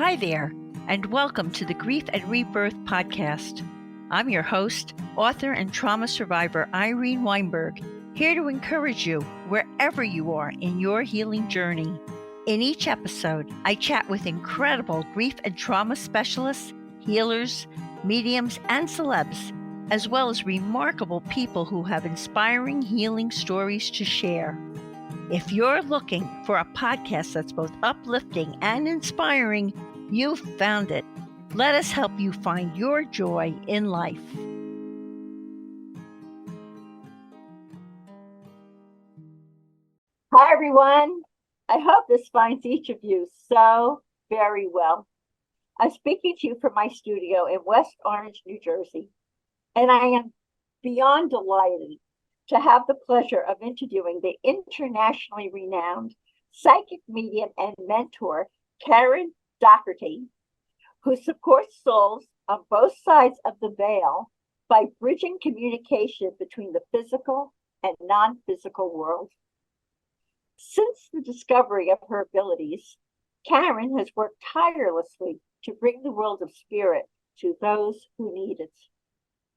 Hi there, and welcome to the Grief and Rebirth podcast. I'm your host, author and trauma survivor Irene Weinberg, here to encourage you wherever you are in your healing journey. In each episode, I chat with incredible grief and trauma specialists, healers, mediums, and celebs, as well as remarkable people who have inspiring healing stories to share. If you're looking for a podcast that's both uplifting and inspiring, you've found it. Let us help you find your joy in life. Hi, everyone. I hope this finds each of you so very well. I'm speaking to you from my studio in West Orange, New Jersey, and I am beyond delighted to have the pleasure of interviewing the internationally renowned psychic medium and mentor, Karen Docherty, who supports souls on both sides of the veil by bridging communication between the physical and non-physical world. Since the discovery of her abilities, Karen has worked tirelessly to bring the world of spirit to those who need it.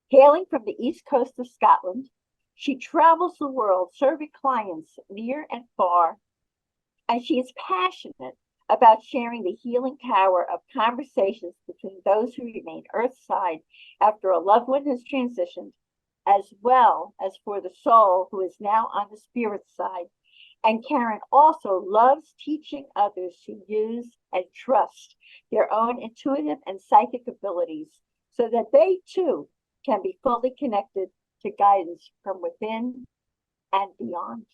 Hailing from the east coast of Scotland, she travels the world serving clients near and far, and she is passionate about sharing the healing power of conversations between those who remain earthside after a loved one has transitioned, as well as for the soul who is now on the spirit side. And Karen also loves teaching others to use and trust their own intuitive and psychic abilities so that they too can be fully connected to guidance from within and beyond.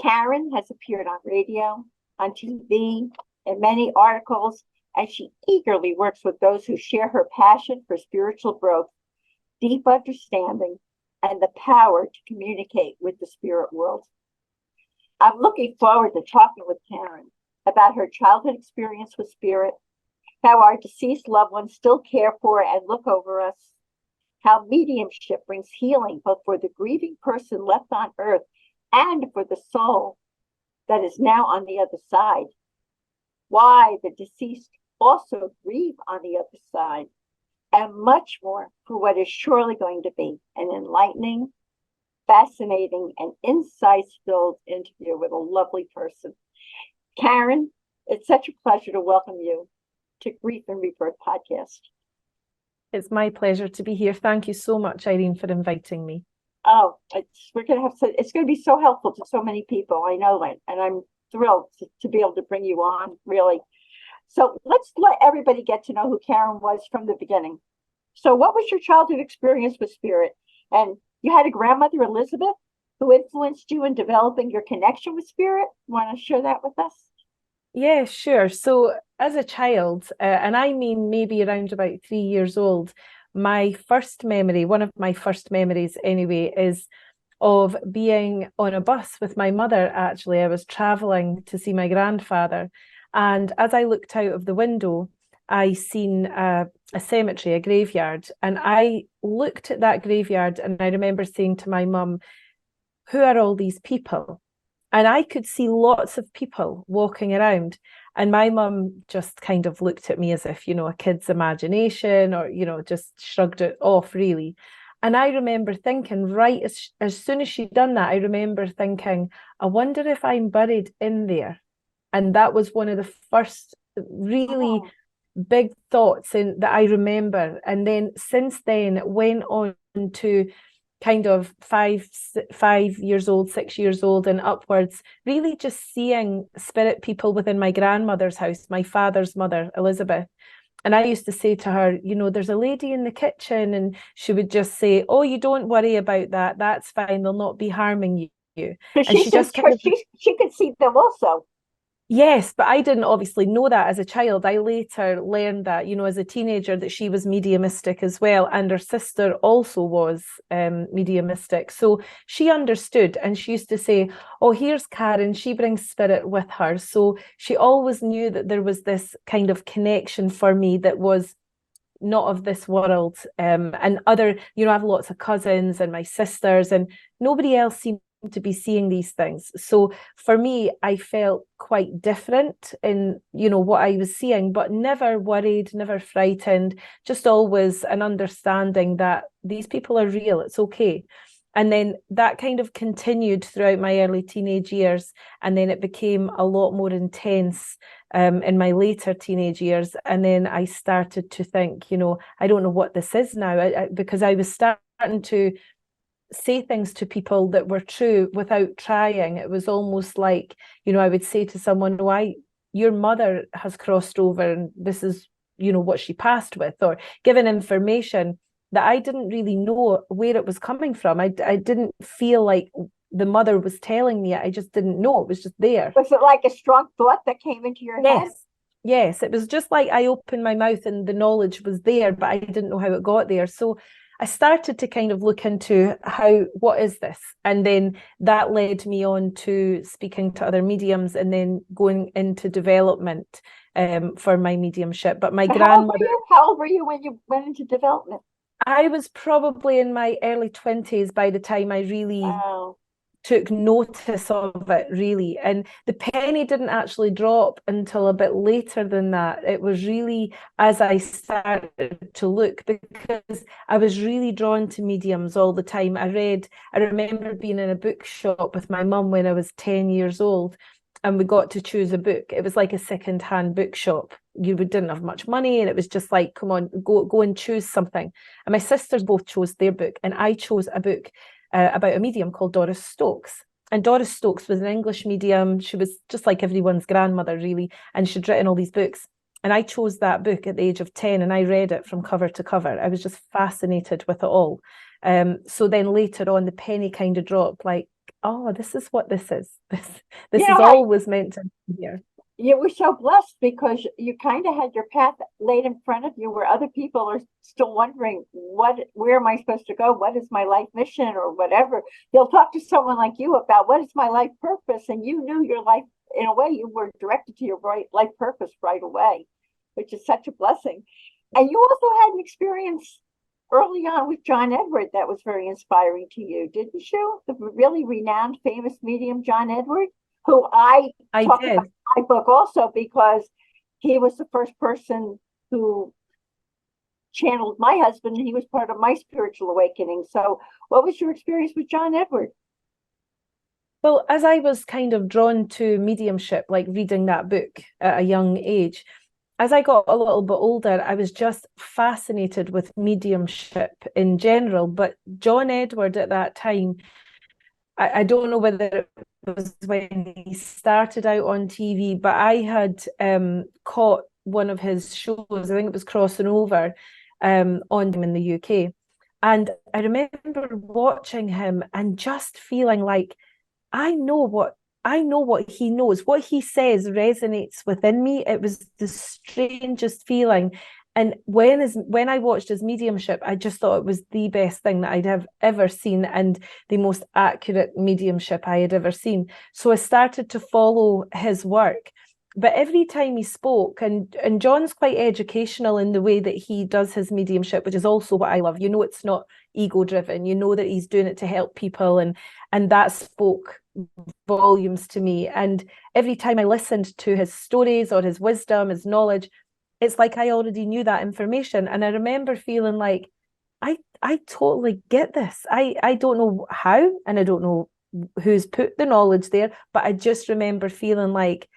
Karen has appeared on radio, on TV, in many articles, and she eagerly works with those who share her passion for spiritual growth, deep understanding, and the power to communicate with the spirit world. I'm looking forward to talking with Karen about her childhood experience with spirit, how our deceased loved ones still care for and look over us, how mediumship brings healing both for the grieving person left on earth and for the soul that is now on the other side, why the deceased also grieve on the other side, and much more for what is surely going to be an enlightening, fascinating, and insights-filled interview with a lovely person. Karen, it's such a pleasure to welcome you to Grief and Rebirth podcast. It's my pleasure to be here. Thank you so much, Irene, for inviting me. Oh, it's going to be so helpful to so many people. I know it, and I'm thrilled to be able to bring you on, really. So let's let everybody get to know who Karen was from the beginning. So what was your childhood experience with spirit? And you had a grandmother, Elizabeth, who influenced you in developing your connection with spirit. Want to share that with us? Yeah, sure. So as a child, and I mean maybe around about 3 years old, my first memory, one of my first memories anyway, is of being on a bus with my mother, actually. I was traveling to see my grandfather. And as I looked out of the window, I seen a cemetery, a graveyard. And I looked at that graveyard and I remember saying to my mum, who are all these people? And I could see lots of people walking around. And my mum just kind of looked at me as if, a kid's imagination, or, just shrugged it off, really. And I remember thinking, right, as soon as she'd done that, I remember thinking, I wonder if I'm buried in there. And that was one of the first really big thoughts that I remember. And then since then, it went on to kind of 5 years old, 6 years old and upwards, really just seeing spirit people within my grandmother's house, my father's mother, Elizabeth. And I used to say to her, there's a lady in the kitchen, and she would just say, oh, you don't worry about that. That's fine. They'll not be harming you. And she just she could see them also. Yes, but I didn't obviously know that as a child. I later learned that, as a teenager, that she was mediumistic as well. And her sister also was mediumistic. So she understood, and she used to say, oh, here's Karen, she brings spirit with her. So she always knew that there was this kind of connection for me that was not of this world. And other, I have lots of cousins and my sisters, and nobody else seemed to be seeing these things. So for me, I felt quite different in, what I was seeing, but never worried, never frightened, just always an understanding that these people are real. It's okay. And then that kind of continued throughout my early teenage years. And then it became a lot more intense in my later teenage years. And then I started to think, I don't know what this is now, because I was starting to say things to people that were true without trying. It was almost like, I would say to someone, your mother has crossed over and this is, what she passed with, or given information that I didn't really know where it was coming from. I didn't feel like the mother was telling me. I just didn't know. It was just there. Was it like a strong thought that came into your head? Yes. It was just like I opened my mouth and the knowledge was there, but I didn't know how it got there. So I started to kind of look into what is this? And then that led me on to speaking to other mediums and then going into development for my mediumship. But my grandmother... How old were you when you went into development? I was probably in my early 20s by the time I really took notice of it, really. And the penny didn't actually drop until a bit later than that. It was really as I started to look, because I was really drawn to mediums all the time. I remember being in a bookshop with my mum when I was 10 years old, and we got to choose a book. It was like a second-hand bookshop. You didn't have much money, and it was just like, come on, go and choose something. And my sisters both chose their book, and I chose a book about a medium called Doris Stokes. And Doris Stokes was an English medium. She was just like everyone's grandmother, really, and she'd written all these books. And I chose that book at the age of 10, and I read it from cover to cover. I was just fascinated with it all. So then later on, the penny kind of dropped, like, oh, this is what this is. This is always meant to be here. You were so blessed because you kind of had your path laid in front of you, where other people are still wondering, where am I supposed to go? What is my life mission or whatever? They'll talk to someone like you about what is my life purpose, and you knew your life, in a way, you were directed to your life purpose right away, which is such a blessing. And you also had an experience early on with John Edward that was very inspiring to you, didn't you? The really renowned, famous medium, John Edward, who I talked about in my book also, because he was the first person who channeled my husband, and he was part of my spiritual awakening. So what was your experience with John Edward? Well, as I was kind of drawn to mediumship, like reading that book at a young age, as I got a little bit older, I was just fascinated with mediumship in general. But John Edward at that time, I don't know whether it was when he started out on TV, but I had caught one of his shows. I think it was Crossing Over on him in the UK. And I remember watching him and just feeling like, I know what he knows. What he says resonates within me. It was the strangest feeling. And when I watched his mediumship, I just thought it was the best thing that I'd have ever seen, and the most accurate mediumship I had ever seen. So I started to follow his work. But every time he spoke, and John's quite educational in the way that he does his mediumship, which is also what I love. It's not ego-driven. That he's doing it to help people, and that spoke volumes to me. And every time I listened to his stories or his wisdom, his knowledge, it's like I already knew that information. And I remember feeling like, I totally get this. I don't know how, and I don't know who's put the knowledge there, but I just remember feeling like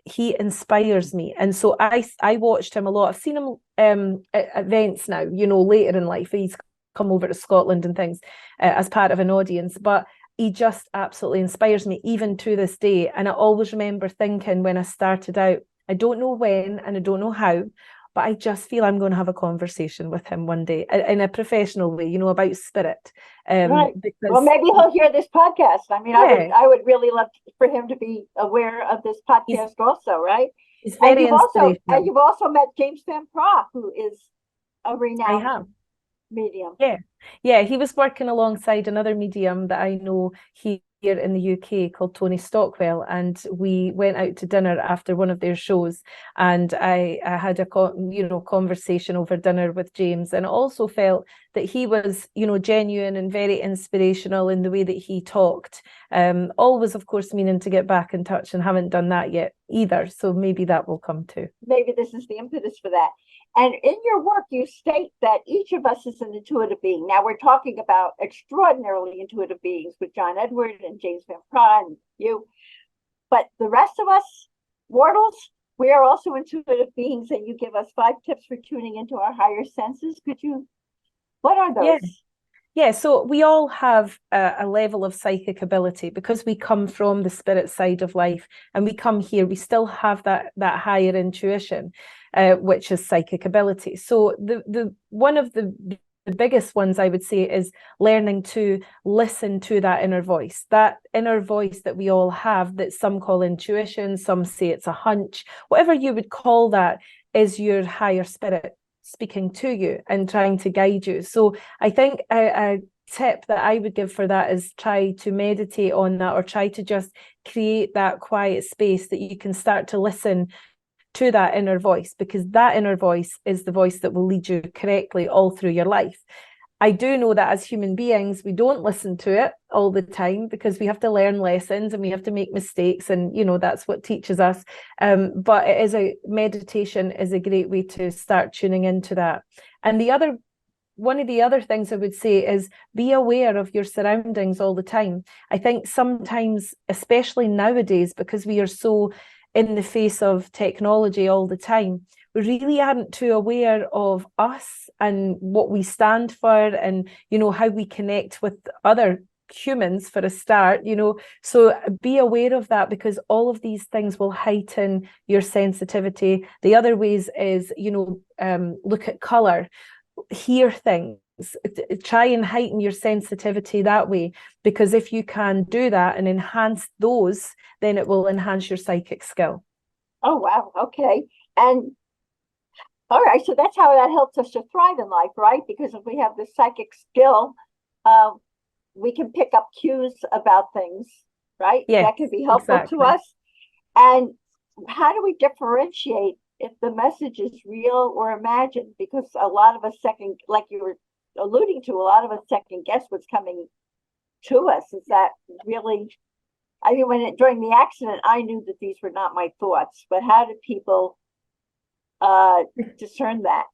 he inspires me. And so I watched him a lot. I've seen him at events now, later in life. He's come over to Scotland and things as part of an audience, but he just absolutely inspires me even to this day. And I always remember thinking when I started out, I don't know when and I don't know how, but I just feel I'm going to have a conversation with him one day in a professional way, about spirit. Right. Well, maybe he'll hear this podcast. I mean, yeah. I would really love for him to be aware of this podcast also, right? He's very inspirational. And you've also met James Van Praagh, who is a renowned medium. Yeah, he was working alongside another medium that I know here in the UK called Tony Stockwell, and we went out to dinner after one of their shows, and I had a conversation over dinner with James, and it also felt that he was, genuine and very inspirational in the way that he talked. Always, of course, meaning to get back in touch, and haven't done that yet either. So maybe that will come too. Maybe this is the impetus for that. And in your work, you state that each of us is an intuitive being. Now, we're talking about extraordinarily intuitive beings with John Edward and James Van Praagh and you. But the rest of us, mortals, we are also intuitive beings, and you give us 5 tips for tuning into our higher senses. What are those? Yeah, so we all have a level of psychic ability because we come from the spirit side of life, and we come here, we still have that higher intuition, which is psychic ability. So the one of the biggest ones I would say is learning to listen to that inner voice that we all have, that some call intuition, some say it's a hunch, whatever you would call that, is your higher spirit speaking to you and trying to guide you. So I think a tip that I would give for that is try to meditate on that, or try to just create that quiet space that you can start to listen to that inner voice, because that inner voice is the voice that will lead you correctly all through your life. I do know that as human beings, we don't listen to it all the time because we have to learn lessons and we have to make mistakes, and that's what teaches us. But meditation is a great way to start tuning into that. And one of the other things I would say is be aware of your surroundings all the time. I think sometimes, especially nowadays, because we are so in the face of technology all the time, we really aren't too aware of us and what we stand for, and how we connect with other humans for a start. So be aware of that, because all of these things will heighten your sensitivity. The other ways is look at color, hear things, try and heighten your sensitivity that way, because if you can do that and enhance those, then it will enhance your psychic skill. Oh, wow. Okay. And all right, so that's how that helps us to thrive in life, right? Because if we have the psychic skill, we can pick up cues about things, right? Yes, that can be helpful exactly. to us. And how do we differentiate if the message is real or imagined? Because a lot of us like you were alluding to, a lot of us second guess what's coming to us. Is that really? I mean, during the accident, I knew that these were not my thoughts. But how do people discern that?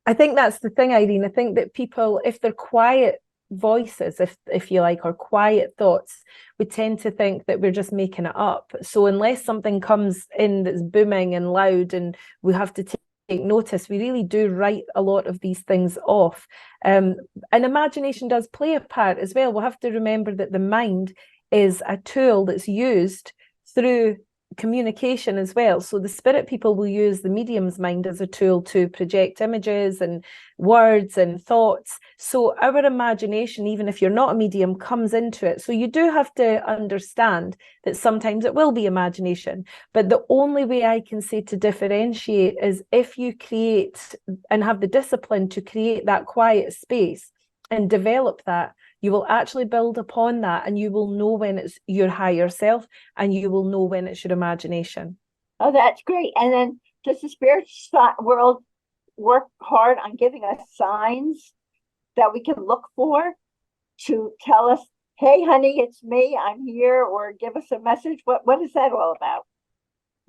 I think that's the thing, Irene. I think that people, if they're quiet voices, if you like, or quiet thoughts, we tend to think that we're just making it up. So unless something comes in that's booming and loud and we have to take notice, we really do write a lot of these things off. And imagination does play a part as well. We'll have to remember that the mind is a tool that's used through communication as well. So the spirit people will use the medium's mind as a tool to project images and words and thoughts. So our imagination, even if you're not a medium, comes into it. So you do have to understand that sometimes it will be imagination. But the only way I can say to differentiate is if you create and have the discipline to create that quiet space and develop that, you will actually build upon that, and you will know when it's your higher self, and you will know when it's your imagination. Oh, that's great. And then does the spirit world work hard on giving us signs that we can look for to tell us, hey, honey, it's me, I'm here, or give us a message? What is that all about?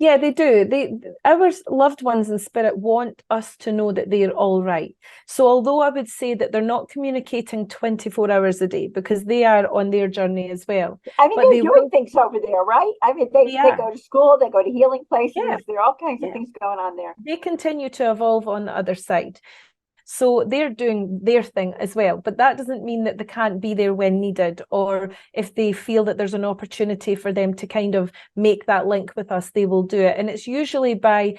Yeah, they do. Our loved ones in spirit want us to know that they're all right. So although I would say that they're not communicating 24 hours a day, because they are on their journey as well. I mean, they're doing things over there, right? I mean, they go to school, they go to healing places. Yeah. There are all kinds of things going on there. They continue to evolve on the other side. So they're doing their thing as well, but that doesn't mean that they can't be there when needed, or if they feel that there's an opportunity for them to kind of make that link with us, they will do it. And it's usually by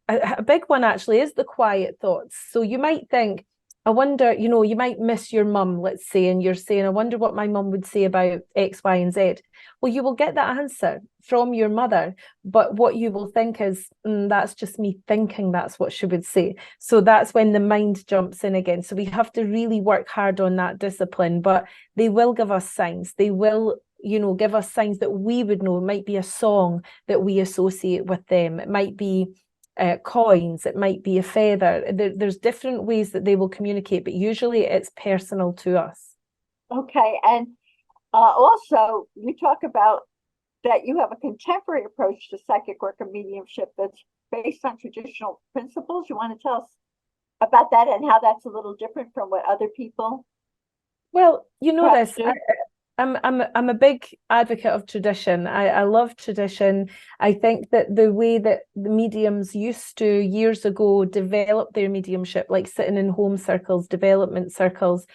a big one actually is the quiet thoughts. So you might think, I wonder, you might miss your mum, let's say, and you're saying, I wonder what my mum would say about X, Y, and Z. Well, you will get that answer from your mother, but what you will think is, that's just me thinking that's what she would say. So that's when the mind jumps in again. So we have to really work hard on that discipline, but they will give us signs. They will give us signs that we would know. It might be a song that we associate with them. It might be coins, it might be a feather. There's different ways that they will communicate, but usually it's personal to us. Okay, and also you talk about that you have a contemporary approach to psychic work and mediumship that's based on traditional principles. You want to tell us about that and how that's a little different from what other people? Well, you know this. do? I'm a big advocate of tradition. I love tradition. I think that the way that the mediums used to years ago develop their mediumship, like sitting in home circles, development circles,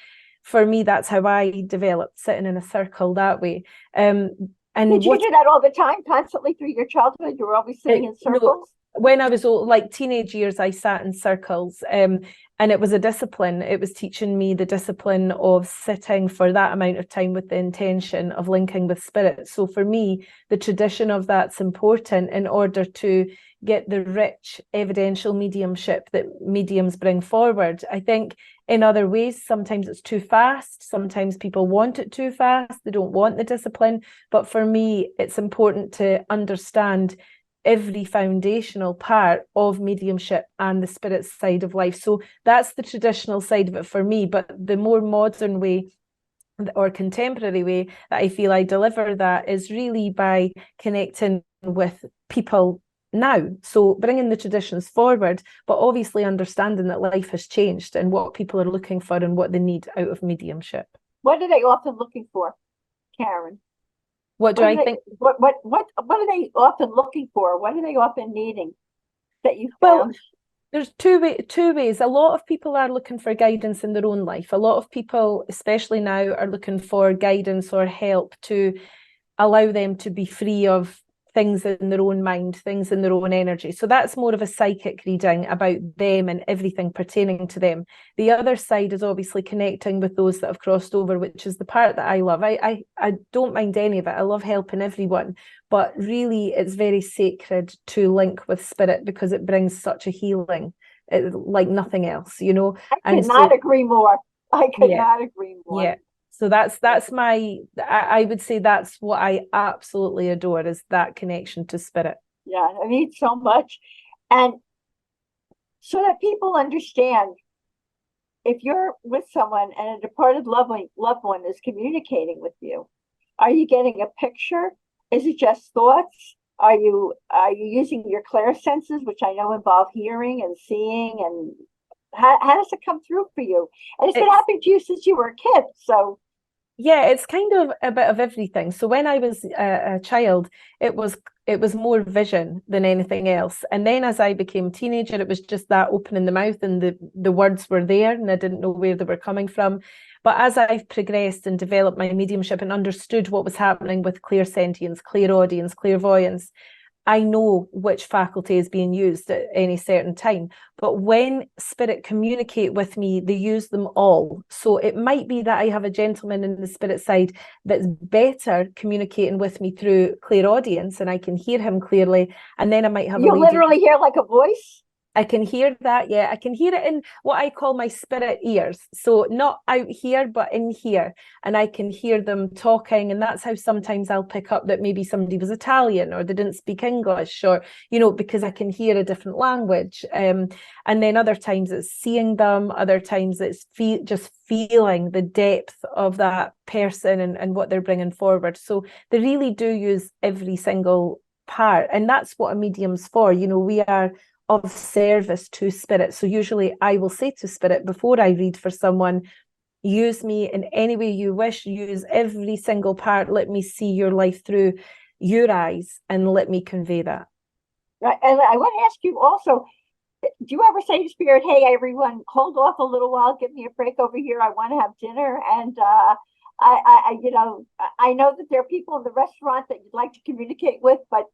for me, that's how I developed, sitting in a circle that way. And did you do that all the time, constantly through your childhood? You were always sitting in circles? When I was old, like teenage years, I sat in circles, and it was a discipline. It was teaching me the discipline of sitting for that amount of time with the intention of linking with spirit. So for me, the tradition of that's important in order to get the rich evidential mediumship that mediums bring forward. I think in other ways, sometimes it's too fast. Sometimes people want it too fast. They don't want the discipline. But for me, it's important to understand every foundational part of mediumship and the spirit side of life. So that's the traditional side of it for me. But the more modern way or contemporary way that I feel I deliver that is really by connecting with people now. So bringing the traditions forward, but obviously understanding that life has changed and what people are looking for and what they need out of mediumship. What are they often looking for, Karen? What do I think? What are they often looking for? What are they often needing that you found? Well, there's two ways. A lot of people are looking for guidance in their own life. A lot of people, especially now, are looking for guidance or help to allow them to be free of things in their own mind, things in their own energy. So that's more of a psychic reading about them and everything pertaining to them. The other side is obviously connecting with those that have crossed over, which is the part that I love. I don't mind any of it. I love helping everyone, but really it's very sacred to link with spirit because it brings such a healing, like nothing else, you know. I could not agree more. I could not agree more. Yeah. So that's my, I would say that's what I absolutely adore, is that connection to spirit. Yeah, I need so much. And so that people understand, if you're with someone and a departed loved one is communicating with you, are you getting a picture? Is it just thoughts? Are you using your clairsenses, which I know involve hearing and seeing, and how does it come through for you? And it's been happening to you since you were a kid, so. Yeah, it's kind of a bit of everything. So when I was a child, it was more vision than anything else. And then as I became a teenager, it was just that opening the mouth and the words were there and I didn't know where they were coming from. But as I've progressed and developed my mediumship and understood what was happening with clairsentience, clairaudience, clairvoyance, I know which faculty is being used at any certain time. But when spirit communicate with me, they use them all. So it might be that I have a gentleman in the spirit side that's better communicating with me through clairaudience and I can hear him clearly. And then I might have you literally hear like a voice? I can hear that, yeah. I can hear it in what I call my spirit ears. So not out here, but in here. And I can hear them talking. And that's how sometimes I'll pick up that maybe somebody was Italian or they didn't speak English, or, you know, because I can hear a different language. And then other times it's seeing them. Other times it's just feeling the depth of that person and what they're bringing forward. So they really do use every single part. And that's what a medium's for. You know, we are of service to spirit. So usually I will say to spirit before I read for someone, use me in any way you wish, use every single part, let me see your life through your eyes and let me convey that. Right. And I want to ask you also, do you ever say to spirit, hey, everyone, hold off a little while, give me a break over here, I want to have dinner? And I know that there are people in the restaurant that you'd like to communicate with, but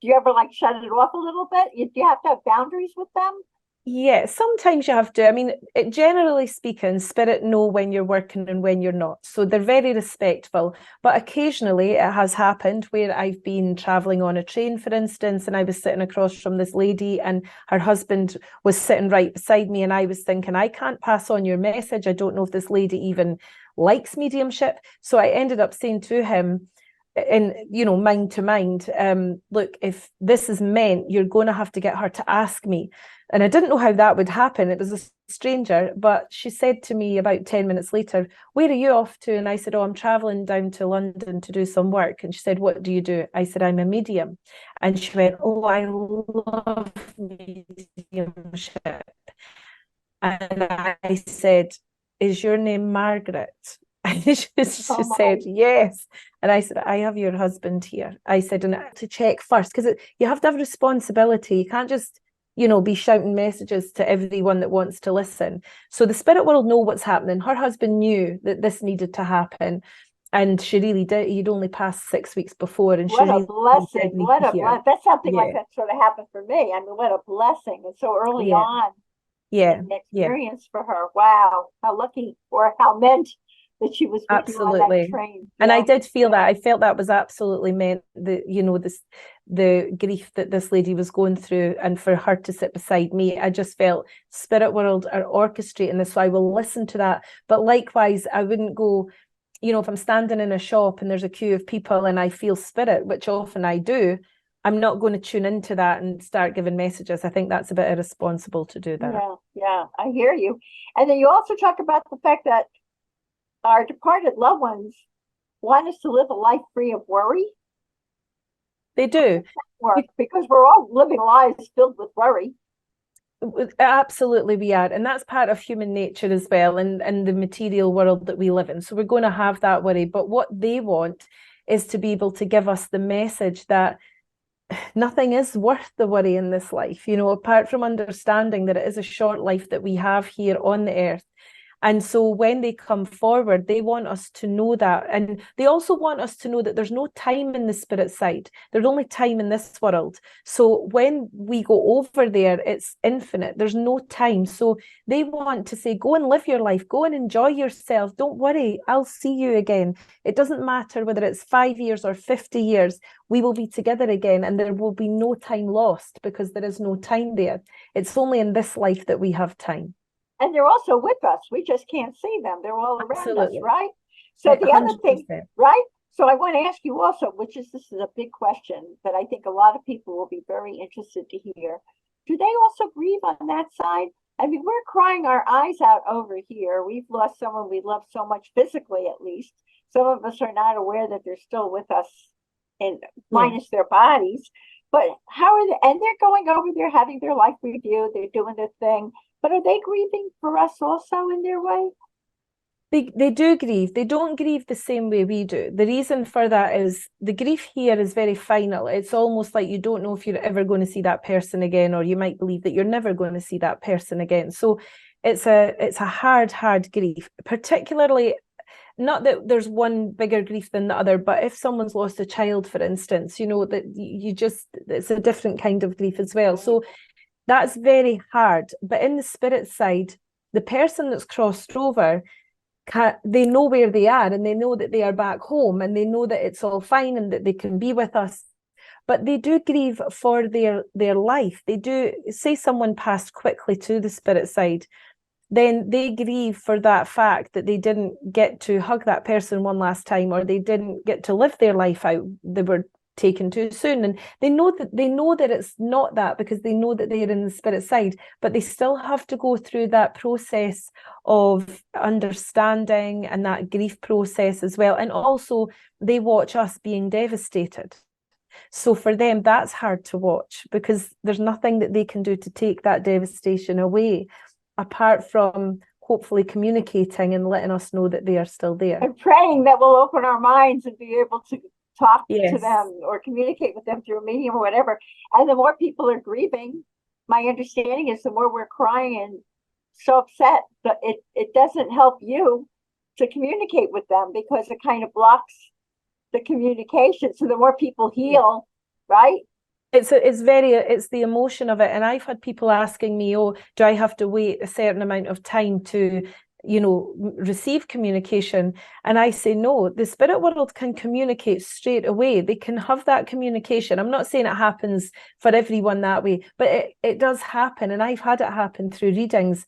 do you ever like shut it off a little bit? Do you have to have boundaries with them? Yeah, sometimes you have to. I mean, generally speaking, spirit know when you're working and when you're not. So they're very respectful. But occasionally it has happened where I've been traveling on a train, for instance, and I was sitting across from this lady and her husband was sitting right beside me. And I was thinking, I can't pass on your message. I don't know if this lady even likes mediumship. So I ended up saying to him, in, mind to mind, look, if this is meant, you're going to have to get her to ask me. And I didn't know how that would happen. It was a stranger, but she said to me about 10 minutes later, where are you off to? And I said, oh, I'm traveling down to London to do some work. And she said, what do you do? I said, I'm a medium. And she went, oh, I love mediumship. And I said, is your name Margaret? And she said, yes. And I said, I have your husband here. I said, and to check first, because you have to have responsibility. You can't just, be shouting messages to everyone that wants to listen. So the spirit world know what's happening. Her husband knew that this needed to happen. And she really did. He'd only passed 6 weeks before. And what she a really blessing. What a blessing. That's something like that sort of happened for me. I mean, what a blessing. And so early on. An experience for her. Wow, how lucky, or how meant that she was with you on that train. And I did feel that. I felt that was absolutely meant, that the grief that this lady was going through, and for her to sit beside me, I just felt spirit world are orchestrating this, so I will listen to that. But likewise, I wouldn't go, if I'm standing in a shop and there's a queue of people and I feel spirit, which often I do, I'm not going to tune into that and start giving messages. I think that's a bit irresponsible to do that. Yeah, I hear you. And then you also talk about the fact that our departed loved ones want us to live a life free of worry. They do. Because we're all living lives filled with worry. Absolutely, we are. And that's part of human nature as well, and the material world that we live in. So we're going to have that worry. But what they want is to be able to give us the message that nothing is worth the worry in this life, apart from understanding that it is a short life that we have here on the earth. And so when they come forward, they want us to know that. And they also want us to know that there's no time in the spirit side. There's only time in this world. So when we go over there, it's infinite. There's no time. So they want to say, go and live your life. Go and enjoy yourself. Don't worry. I'll see you again. It doesn't matter whether it's 5 years or 50 years. We will be together again, and there will be no time lost, because there is no time there. It's only in this life that we have time. And they're also with us. We just can't see them. They're all around us, right? So the 100%. Other thing, right? So I want to ask you also, this is a big question, but I think a lot of people will be very interested to hear. Do they also grieve on that side? I mean, we're crying our eyes out over here. We've lost someone we love so much, physically at least. Some of us are not aware that they're still with us, and minus their bodies. But how are they? And they're going over there having their life review. They're doing their thing. But are they grieving for us also in their way? They do grieve. They don't grieve the same way we do. The reason for that is the grief here is very final. It's almost like you don't know if you're ever going to see that person again, or you might believe that you're never going to see that person again. So it's a hard grief, particularly, not that there's one bigger grief than the other, but if someone's lost a child, for instance, that it's a different kind of grief as well. So that's very hard. But in the spirit side, the person that's crossed over, they know where they are, and they know that they are back home, and they know that it's all fine and that they can be with us. But they do grieve for their life. They do, say someone passed quickly to the spirit side, then they grieve for that fact that they didn't get to hug that person one last time, or they didn't get to live their life out. They were taken too soon, and they know that it's not that, because they know that they're in the spirit side, but they still have to go through that process of understanding and that grief process as well. And also they watch us being devastated. So for them, that's hard to watch, because there's nothing that they can do to take that devastation away, apart from hopefully communicating and letting us know that they are still there. And praying that we'll open our minds and be able to talk to them or communicate with them through a medium or whatever. And the more people are grieving, my understanding is the more we're crying and so upset, but it doesn't help you to communicate with them, because it kind of blocks the communication. So the more people heal, right? It's the emotion of it. And I've had people asking me, oh, do I have to wait a certain amount of time to receive communication? And I say, no, the spirit world can communicate straight away. They can have that communication. I'm not saying it happens for everyone that way, but it does happen. And I've had it happen through readings,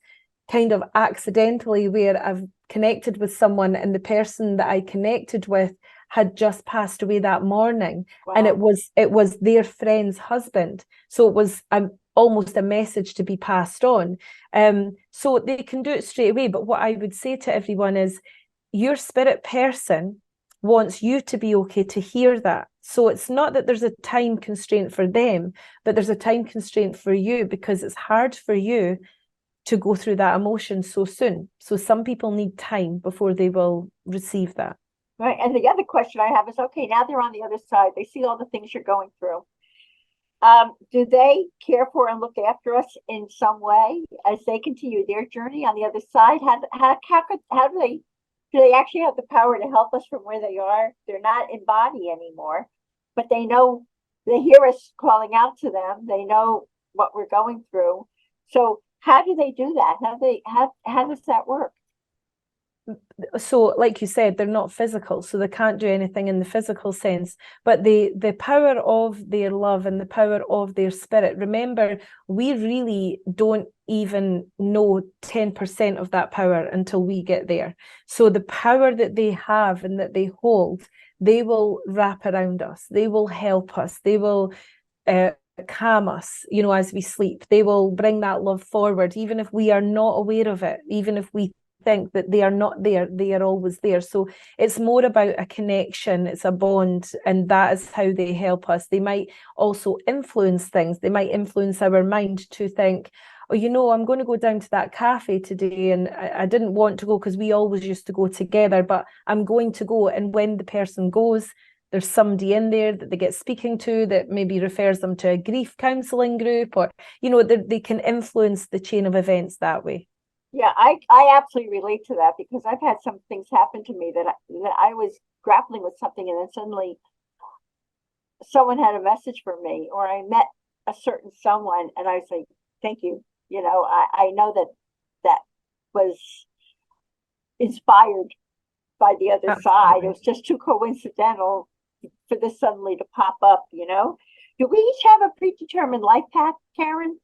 kind of accidentally, where I've connected with someone, and the person that I connected with had just passed away that morning. Wow. And it was their friend's husband. So it was almost a message to be passed on. So they can do it straight away. But what I would say to everyone is, your spirit person wants you to be okay to hear that. So it's not that there's a time constraint for them, but there's a time constraint for you, because it's hard for you to go through that emotion so soon. So some people need time before they will receive that. Right. And the other question I have is, okay, now they're on the other side. They see all the things you're going through. Do they care for and look after us in some way as they continue their journey on the other side? Do they actually have the power to help us from where they are? They're not in body anymore, but they know, they hear us calling out to them. They know what we're going through. So how do they do that? How does that work? So like you said, they're not physical, so they can't do anything in the physical sense, but the power of their love and the power of their spirit, remember, we really don't even know 10% of that power until we get there. So the power that they have and that they hold, they will wrap around us, they will help us, they will calm us, as we sleep. They will bring that love forward, even if we are not aware of it, even if we think that they are not there, they are always there. So it's more about a connection, it's a bond, and that is how they help us. They might also influence things. They might influence our mind to think, oh, I'm going to go down to that cafe today, and I didn't want to go because we always used to go together, but I'm going to go. And when the person goes, there's somebody in there that they get speaking to that maybe refers them to a grief counselling group, or they can influence the chain of events that way. Yeah, I absolutely relate to that, because I've had some things happen to me that I was grappling with something, and then suddenly someone had a message for me, or I met a certain someone, and I was like, thank you. I know that was inspired by the other Absolutely. side. It was just too coincidental for this suddenly to pop up, Do we each have a predetermined life path, Karen?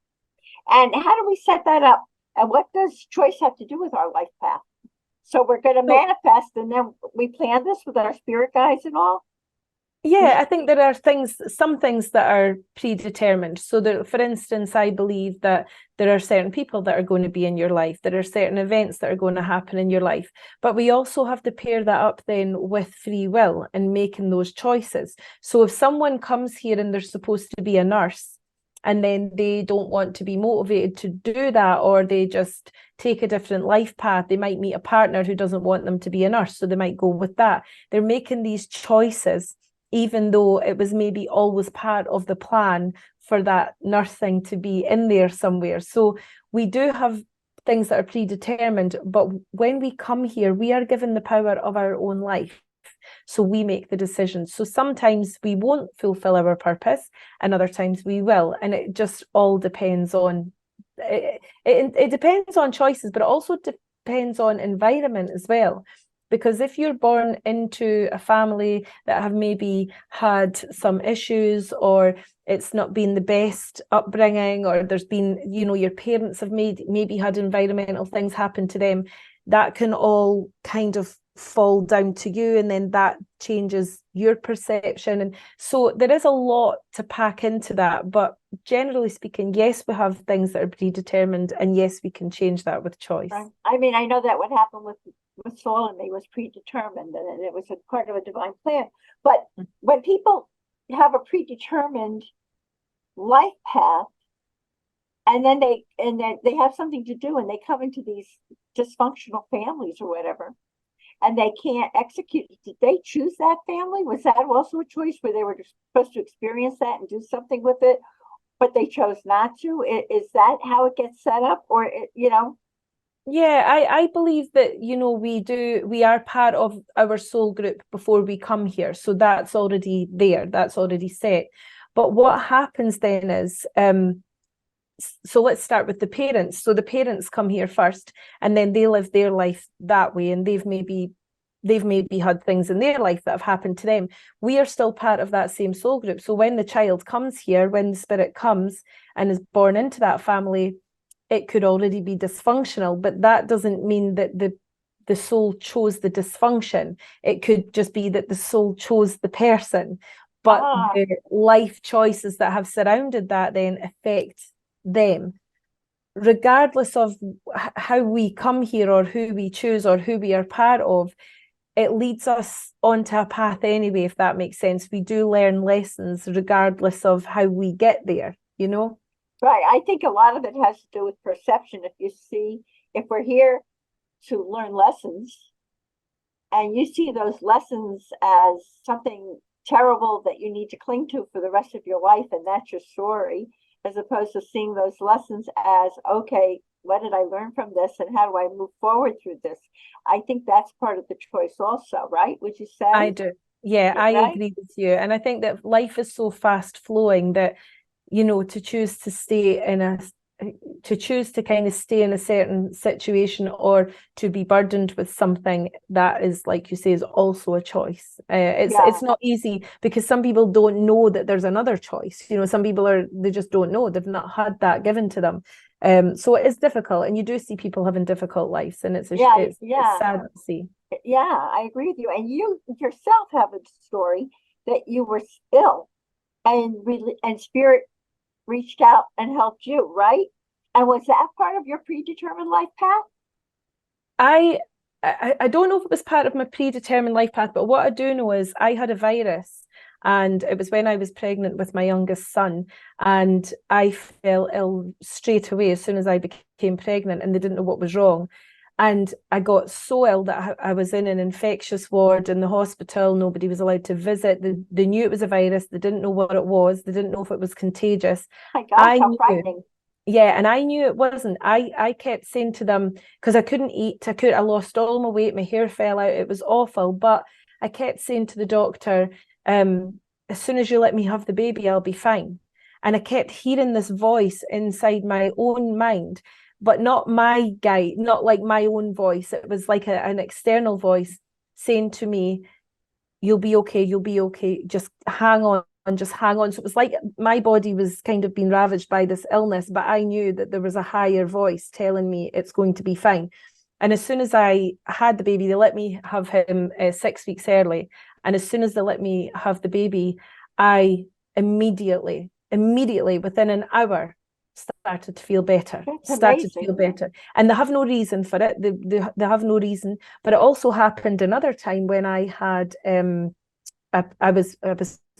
And how do we set that up? And what does choice have to do with our life path? So we're going to manifest, and then we plan this with our spirit guides and all? Yeah, I think there are some things that are predetermined. So that, for instance, I believe that there are certain people that are going to be in your life. There are certain events that are going to happen in your life. But we also have to pair that up then with free will and making those choices. So if someone comes here and they're supposed to be a nurse, and then they don't want to be motivated to do that, or they just take a different life path, they might meet a partner who doesn't want them to be a nurse, so they might go with that. They're making these choices, even though it was maybe always part of the plan for that nursing to be in there somewhere. So we do have things that are predetermined, but when we come here, we are given the power of our own life. So we make the decisions. So sometimes we won't fulfill our purpose, and other times we will. And it just all depends on, it depends on choices, but it also depends on environment as well. Because if you're born into a family that have maybe had some issues, or it's not been the best upbringing, or there's been, your parents have maybe had environmental things happen to them, that can all kind of fall down to you, and then that changes your perception. And so there is a lot to pack into that, but generally speaking, yes, we have things that are predetermined, and yes, we can change that with choice. Right. I mean, I know that what happened with Saul and me was predetermined, and it was a part of a divine plan. But when people have a predetermined life path, and then they have something to do, and they come into these dysfunctional families or whatever, and they can't execute it. Did they choose that family? Was that also a choice where they were supposed to experience that and do something with it, but they chose not to? Is that how it gets set up? Or, Yeah, I believe that, we are part of our soul group before we come here. So that's already there, that's already set. But what happens then is, so let's start with the parents. So the parents come here first, and then they live their life that way, and they've maybe had things in their life that have happened to them. We are still part of that same soul group. So when the child comes here, when the spirit comes and is born into that family, it could already be dysfunctional, but that doesn't mean that the soul chose the dysfunction. It could just be that the soul chose the person, but the life choices that have surrounded that then affect them. Regardless of how we come here or who we choose or who we are part of, it leads us onto a path anyway, if that makes sense. We do learn lessons regardless of how we get there, you know? Right. I think a lot of it has to do with perception. If we're here to learn lessons and you see those lessons as something terrible that you need to cling to for the rest of your life, and that's your story, as opposed to seeing those lessons as, okay, what did I learn from this and how do I move forward through this? I think that's part of the choice also, right? Would you say? I do. Yeah, I agree with you. And I think that life is so fast flowing that, you know, to choose to kind of stay in a certain situation or to be burdened with something that is, like you say, is also a choice. It's not easy because some people don't know that there's another choice. You know, some people they just don't know. They've not had that given to them. So it is difficult, and you do see people having difficult lives, and it's sad to see. Yeah, I agree with you. And you yourself have a story that you were ill, and Spirit reached out and helped you, right? And was that part of your predetermined life path? I don't know if it was part of my predetermined life path, but what I do know is I had a virus, and it was when I was pregnant with my youngest son, and I fell ill straight away as soon as I became pregnant, and they didn't know what was wrong. And I got so ill that I was in an infectious ward in the hospital. Nobody was allowed to visit. They knew it was a virus. They didn't know what it was. They didn't know if it was contagious. My gosh, how frightening. Yeah, and I knew it wasn't. I kept saying to them, because I couldn't eat, I lost all my weight, my hair fell out, it was awful. But I kept saying to the doctor, as soon as you let me have the baby, I'll be fine. And I kept hearing this voice inside my own mind, but not my guide, not like my own voice. It was like an external voice saying to me, you'll be okay, just hang on. And just hang on. So it was like my body was kind of being ravaged by this illness, but I knew that there was a higher voice telling me it's going to be fine. And as soon as I had the baby, they let me have him 6 weeks early. And as soon as they let me have the baby, I immediately, within an hour, started to feel better. And they have no reason for it. They have no reason. But it also happened another time when I had I was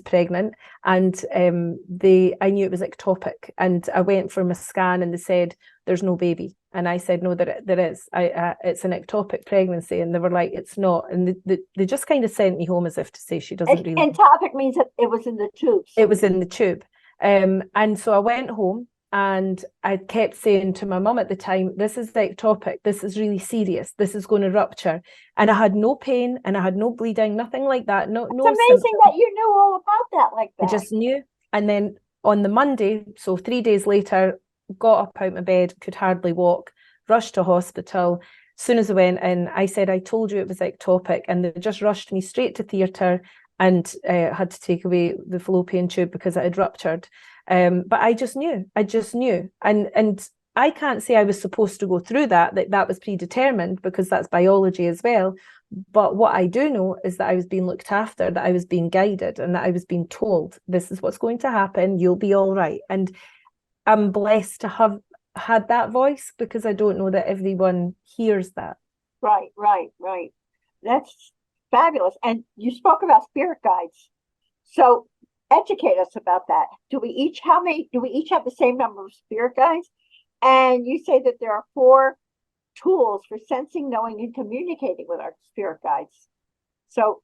pregnant, and I knew it was ectopic, and I went for my scan and they said there's no baby, and I said no, there is. It's an ectopic pregnancy, and they were like it's not, and they just kind of sent me home as if to say she doesn't really. Ectopic means that it was in the tubes. It was in the tube, and so I went home. And I kept saying to my mum at the time, this is ectopic, this is really serious, this is going to rupture. And I had no pain and I had no bleeding, nothing like that. It's amazing symptoms. That you knew all about that like that. I just knew. And then on the Monday, so 3 days later, got up out my bed, could hardly walk, rushed to hospital. As soon as I went in, I said, I told you it was ectopic. And they just rushed me straight to theatre and had to take away the fallopian tube because it had ruptured. But I just knew, and I can't say I was supposed to go through that was predetermined because that's biology as well. But what I do know is that I was being looked after, that I was being guided, and that I was being told, this is what's going to happen, you'll be all right. And I'm blessed to have had that voice because I don't know that everyone hears that. Right. That's fabulous. And you spoke about spirit guides. So educate us about that. Do we each have the same number of spirit guides? And you say that there are 4 tools for sensing, knowing, and communicating with our spirit guides. So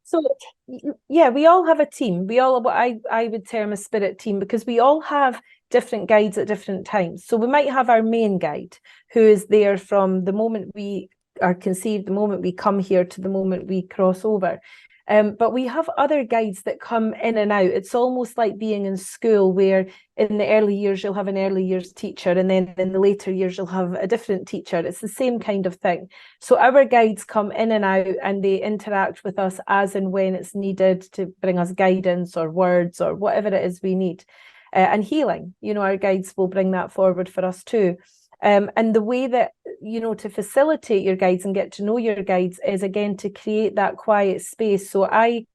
yeah, we all have a team. We all, what I would term a spirit team, because we all have different guides at different times. So we might have our main guide who is there from the moment we are conceived, the moment we come here to the moment we cross over. But we have other guides that come in and out. It's almost like being in school, where in the early years you'll have an early years teacher, and then in the later years you'll have a different teacher. It's the same kind of thing. So our guides come in and out, and they interact with us as and when it's needed to bring us guidance or words or whatever it is we need. And healing, our guides will bring that forward for us too. And the way that, to facilitate your guides and get to know your guides is, again, to create that quiet space. So I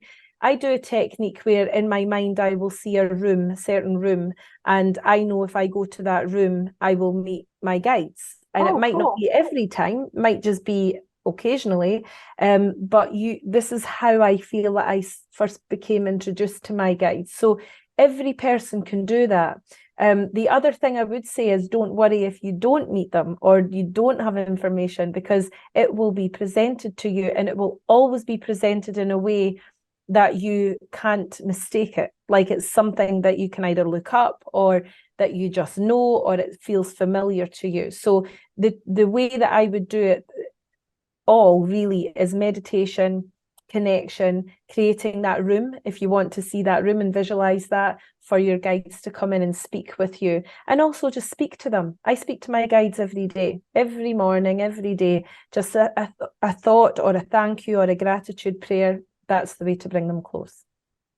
do a technique where in my mind I will see a certain room, and I know if I go to that room, I will meet my guides. And it might not be every time, might just be occasionally. But this is how I feel that I first became introduced to my guides. So every person can do that. The other thing I would say is, don't worry if you don't meet them or you don't have information, because it will be presented to you, and it will always be presented in a way that you can't mistake it. Like it's something that you can either look up, or that you just know, or it feels familiar to you. So the way that I would do it all really is meditation, connection, creating that room, if you want to see that room and visualize that, for your guides to come in and speak with you, and also just speak to them. I speak to my guides every day, every morning, every day. Just a thought or a thank you or a gratitude prayer. That's the way to bring them close.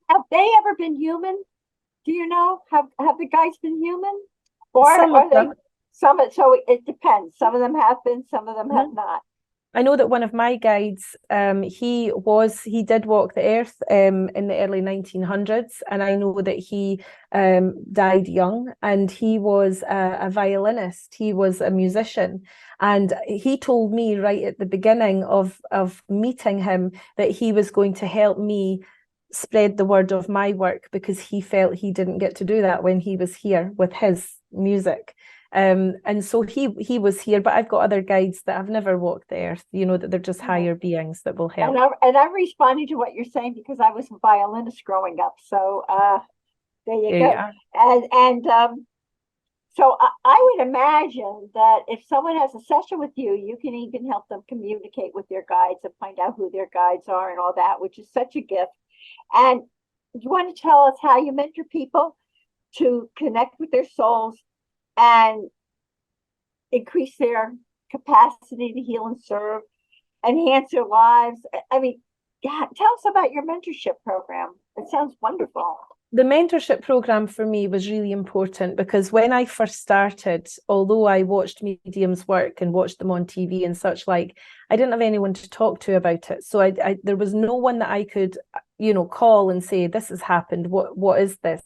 Have they ever been human? Do you know? Have the guides been human? Or Some are of they them. so it depends. Some of them have been, some of them have not. I know that one of my guides, he did walk the earth in the early 1900s, and I know that he died young, and he was a violinist. He was a musician, and he told me right at the beginning of meeting him that he was going to help me spread the word of my work, because he felt he didn't get to do that when he was here with his music. And so he was here, but I've got other guides that have never walked the earth, that they're just higher beings that will help. And I'm responding to what you're saying because I was a violinist growing up. So there you go. Yeah. And so I would imagine that if someone has a session with you, you can even help them communicate with their guides and find out who their guides are and all that, which is such a gift. And you want to tell us how you mentor people to connect with their souls and increase their capacity to heal and serve, enhance their lives? I mean, yeah, tell us about your mentorship program. It sounds wonderful. The mentorship program for me was really important, because when I first started, although I watched mediums work and watched them on TV and such like, I didn't have anyone to talk to about it. So there was no one that I could, call and say, this has happened. What is this?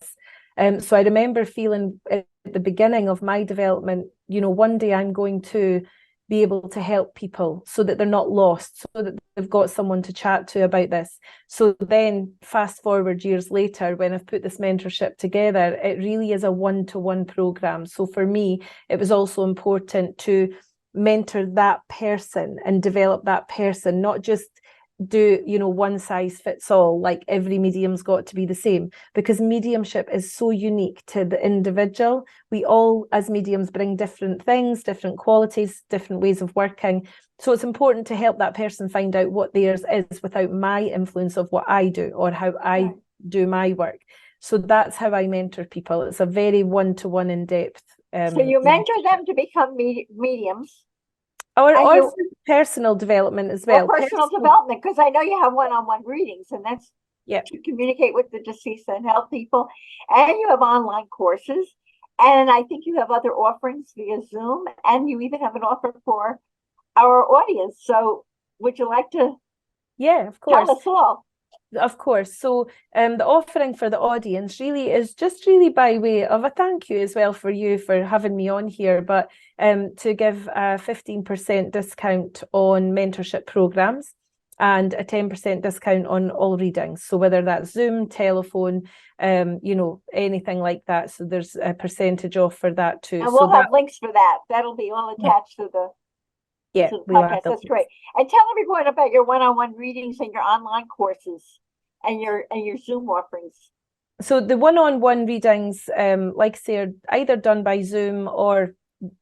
So I remember feeling at the beginning of my development, one day I'm going to be able to help people so that they're not lost, so that they've got someone to chat to about this. So then fast forward years later, when I've put this mentorship together, it really is a one-to-one program. So for me, it was also important to mentor that person and develop that person, not just do one size fits all, like every medium's got to be the same, because mediumship is so unique to the individual. We all as mediums bring different things, different qualities, different ways of working, so it's important to help that person find out what theirs is without my influence of what I do or how I do my work. So that's how I mentor people. It's a very one-to-one, in-depth so you mentor them to become mediums. Or personal development as well. Or personal development, because I know you have one-on-one readings, and that's to communicate with the deceased and help people. And you have online courses, and I think you have other offerings via Zoom, and you even have an offer for our audience. So would you like to of course. tell us all? Of course. So the offering for the audience really is just really by way of a thank you as well for you for having me on here, but to give a 15% discount on mentorship programs and a 10% discount on all readings. So whether that's Zoom, telephone, anything like that. So there's a percentage off for that too. And we'll have links for that. That'll be all attached to the podcast. That's great. And tell everyone about your one-on-one readings and your online courses and your Zoom offerings. So the one-on-one readings, like I say, are either done by Zoom or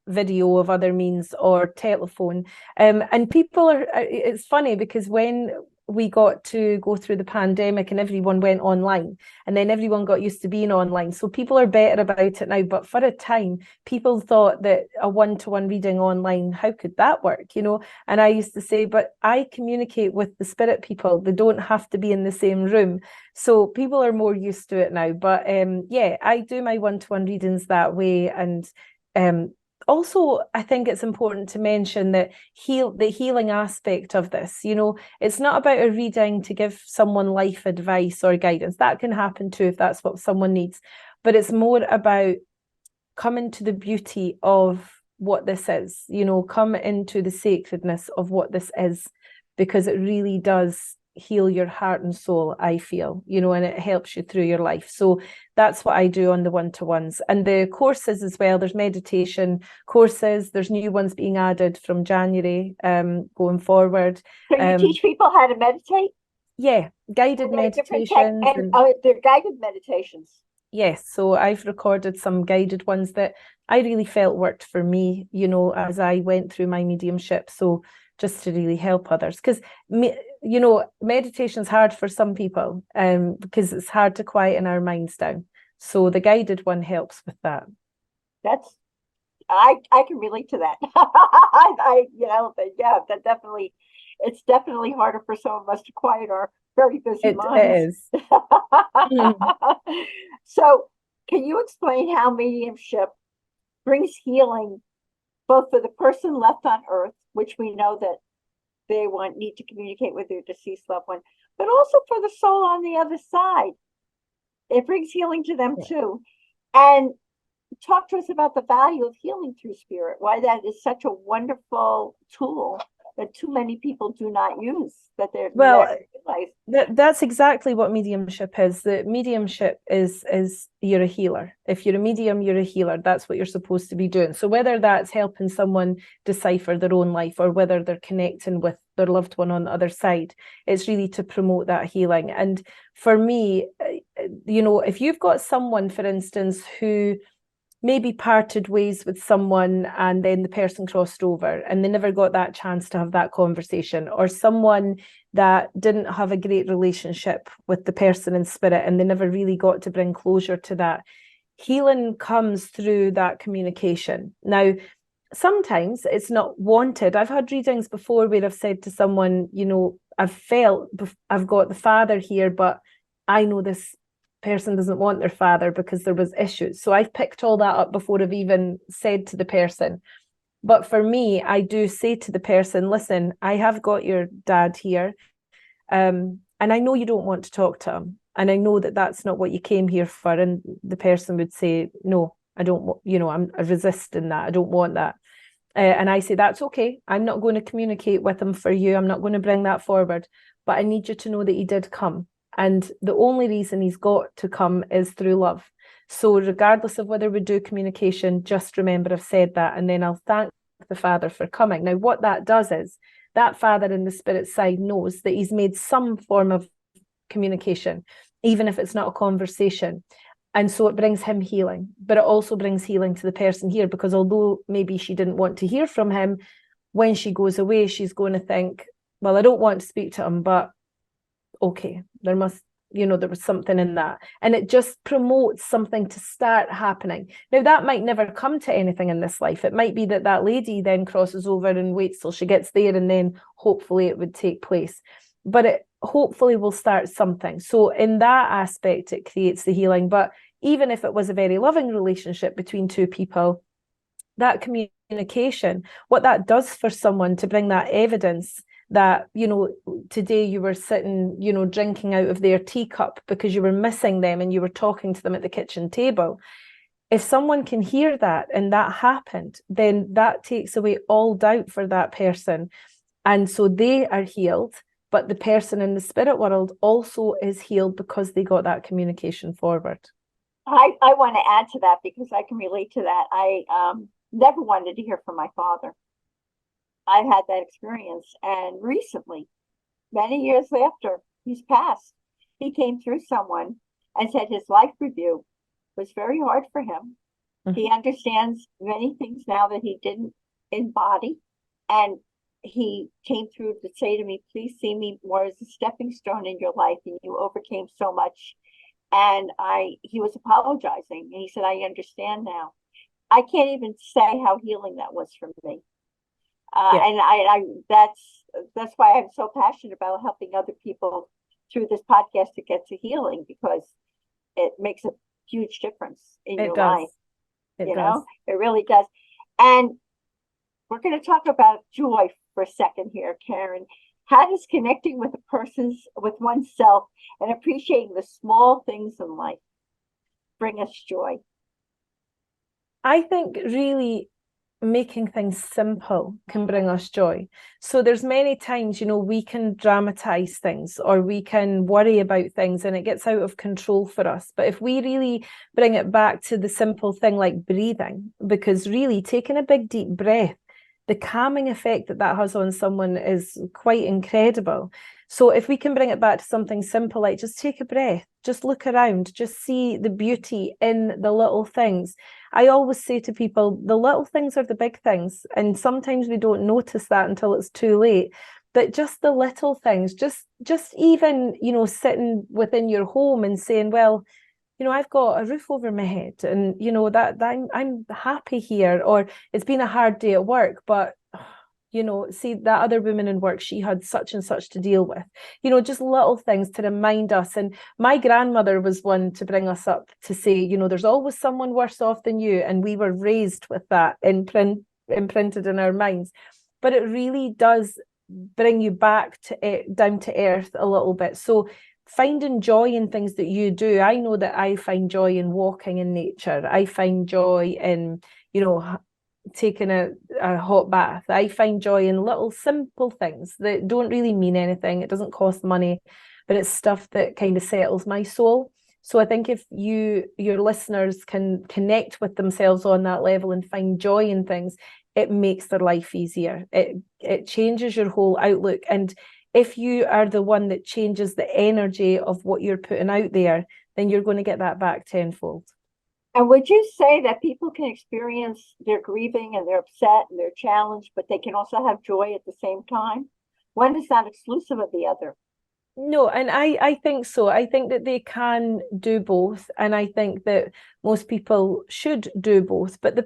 video of other means or telephone. And people it's funny because when we got to go through the pandemic and everyone went online, and then everyone got used to being online. So people are better about it now. But for a time, people thought that a one-to-one reading online, how could that work? And I used to say, but I communicate with the spirit people. They don't have to be in the same room. So people are more used to it now. But I do my one-to-one readings that way. And also, I think it's important to mention that the healing aspect of this, it's not about a reading to give someone life advice or guidance. That can happen too if that's what someone needs. But it's more about coming to the beauty of what this is, come into the sacredness of what this is, because it really does heal your heart and soul, I feel, and it helps you through your life. So that's what I do on the one-to-ones. And the courses as well, there's meditation courses, there's new ones being added from January going forward. So you teach people how to meditate? Yeah, guided meditations. They're guided meditations. Yes, so I've recorded some guided ones that I really felt worked for me, as I went through my mediumship. So just to really help others, because meditation's hard for some people, because it's hard to quieten our minds down. So the guided one helps with that. I can relate to that. That definitely, it's definitely harder for some of us to quiet our very busy minds. It is. So can you explain how mediumship brings healing both for the person left on earth, which we know that they need to communicate with their deceased loved one, but also for the soul on the other side? It brings healing to them too. And talk to us about the value of healing through spirit, why that is such a wonderful tool that too many people do not use, that they're that's exactly what mediumship is. The mediumship is you're a healer. If you're a medium, you're a healer. That's what you're supposed to be doing. So whether that's helping someone decipher their own life or whether they're connecting with their loved one on the other side, it's really to promote that healing. And for me, if you've got someone, for instance, who maybe parted ways with someone and then the person crossed over and they never got that chance to have that conversation, or someone that didn't have a great relationship with the person in spirit and they never really got to bring closure to that, healing comes through that communication. Now, sometimes it's not wanted. I've had readings before where I've said to someone, I've felt I've got the father here, but I know this person doesn't want their father because there was issues. So I've picked all that up before I've even said to the person. But for me, I do say to the person, listen, I have got your dad here. And I know you don't want to talk to him. And I know that that's not what you came here for. And the person would say, no, I don't want, I'm resisting that. I don't want that. And I say, that's okay. I'm not going to communicate with him for you. I'm not going to bring that forward. But I need you to know that he did come. And the only reason he's got to come is through love. So regardless of whether we do communication, just remember I've said that, and then I'll thank the father for coming. Now, what that does is that father in the spirit side knows that he's made some form of communication, even if it's not a conversation. And so it brings him healing, but it also brings healing to the person here, because although maybe she didn't want to hear from him, when she goes away, she's going to think, well, I don't want to speak to him, but okay, there was something in that. And it just promotes something to start happening. Now, that might never come to anything in this life. It might be that lady then crosses over and waits till she gets there, and then hopefully it would take place. But it hopefully will start something. So in that aspect, it creates the healing. But even if it was a very loving relationship between two people, that communication, what that does for someone to bring that evidence that, today you were sitting, drinking out of their teacup because you were missing them and you were talking to them at the kitchen table. If someone can hear that and that happened, then that takes away all doubt for that person. And so they are healed, but the person in the spirit world also is healed because they got that communication forward. I want to add to that because I can relate to that. I never wanted to hear from my father. I had that experience, and recently, many years after he's passed, he came through someone and said his life review was very hard for him. Mm-hmm. He understands many things now that he didn't embody, and he came through to say to me, please see me more as a stepping stone in your life, and you overcame so much. And he was apologizing, and he said, I understand now. I can't even say how healing that was for me. And that's why I'm so passionate about helping other people through this podcast to get to healing, because it makes a huge difference in your life. It really does. And we're going to talk about joy for a second here, Karen. How does connecting with with oneself and appreciating the small things in life bring us joy? I think really making things simple can bring us joy. So there's many times, we can dramatize things or we can worry about things and it gets out of control for us. But if we really bring it back to the simple thing like breathing, because really taking a big deep breath, the calming effect that has on someone is quite incredible. So if we can bring it back to something simple, like just take a breath, just look around, just see the beauty in the little things. I always say to people, the little things are the big things. And sometimes we don't notice that until it's too late. But just the little things, just even, sitting within your home and saying, well, I've got a roof over my head and, that I'm happy here, or it's been a hard day at work, but see that other woman in work, she had such and such to deal with, just little things to remind us. And my grandmother was one to bring us up to say, there's always someone worse off than you. And we were raised with that imprinted in our minds. But it really does bring you back to down to earth a little bit. So finding joy in things that you do. I know that I find joy in walking in nature. I find joy in, taking a hot bath. I find joy in little simple things that don't really mean anything. It doesn't cost money, but it's stuff that kind of settles my soul. So I think if your listeners can connect with themselves on that level and find joy in things, it makes their life easier. It changes your whole outlook. And if you are the one that changes the energy of what you're putting out there, then you're going to get that back tenfold. And would you say that people can experience their grieving and they're upset and they're challenged, but they can also have joy at the same time? One is not exclusive of the other. No, and I think so. I think that they can do both. And I think that most people should do both. But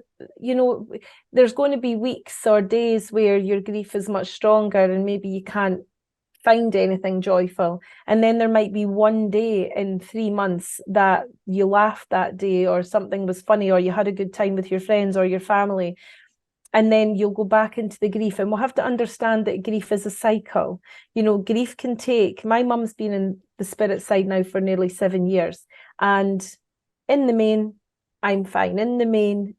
there's going to be weeks or days where your grief is much stronger and maybe you can't find anything joyful. And then there might be one day in 3 months that you laughed that day, or something was funny, or you had a good time with your friends or your family. And then you'll go back into the grief. And we'll have to understand that grief is a cycle. Grief can take, my mum's been in the spirit side now for nearly 7 years. And in the main, I'm fine. In the main,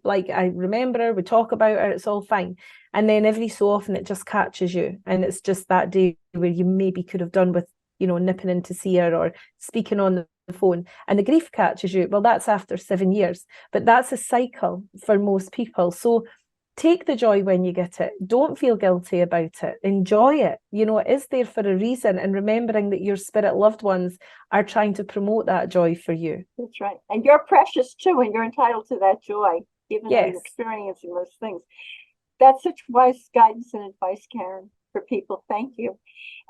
like I remember her, we talk about her, it's all fine. And then every so often it just catches you. And it's just that day where you maybe could have done with, nipping in to see her or speaking on the phone, and the grief catches you. Well, that's after 7 years, but that's a cycle for most people. So take the joy when you get it. Don't feel guilty about it. Enjoy it. It is there for a reason, and remembering that your spirit loved ones are trying to promote that joy for you. That's right. And you're precious too, and you're entitled to that joy, even though you're experiencing those things. That's such wise guidance and advice, Karen, for people. Thank you.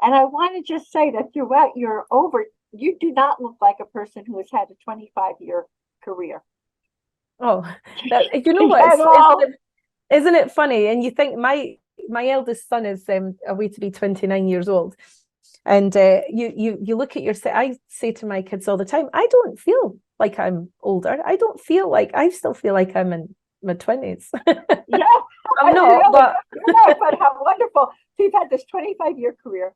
And I want to just say that throughout you do not look like a person who has had a 25-year career. Oh, what? Isn't it funny? And you think my eldest son is away to be 29 years old. And you look at I say to my kids all the time, I don't feel like I'm older. I still feel like I'm in my 20s. Yeah, I'm not, really, but but how wonderful. So you've had this 25-year career,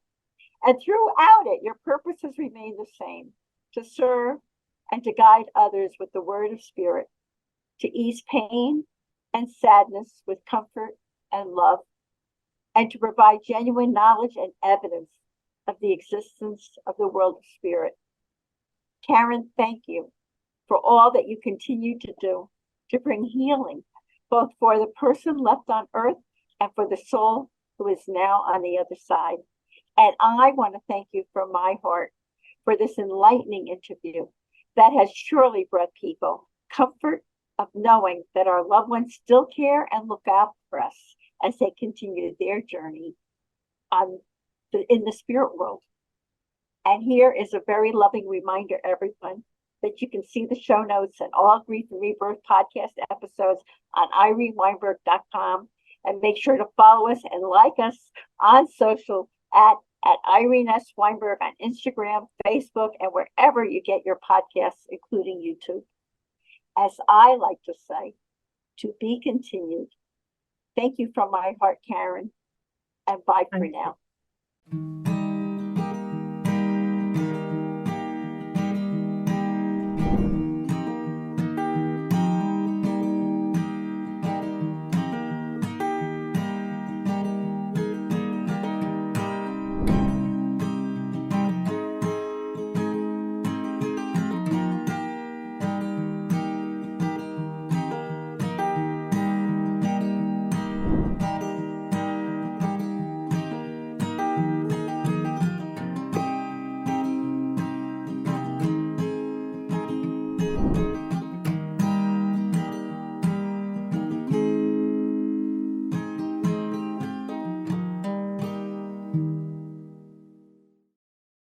and throughout it, your purpose has remained the same: to serve and to guide others with the word of spirit, to ease pain and sadness with comfort and love, and to provide genuine knowledge and evidence of the existence of the world of spirit. Karen, thank you for all that you continue to do to bring healing, both for the person left on earth and for the soul who is now on the other side. And I want to thank you from my heart for this enlightening interview that has surely brought people comfort of knowing that our loved ones still care and look out for us as they continue their journey in the spirit world. And here is a very loving reminder, everyone, that you can see the show notes and all Grief and Rebirth podcast episodes on ireneweinberg.com. And make sure to follow us and like us on social at Irene S. Weinberg on Instagram, Facebook, and wherever you get your podcasts, including YouTube. As I like to say, To be continued. Thank you from my heart, Karen, and bye for Thank you. now.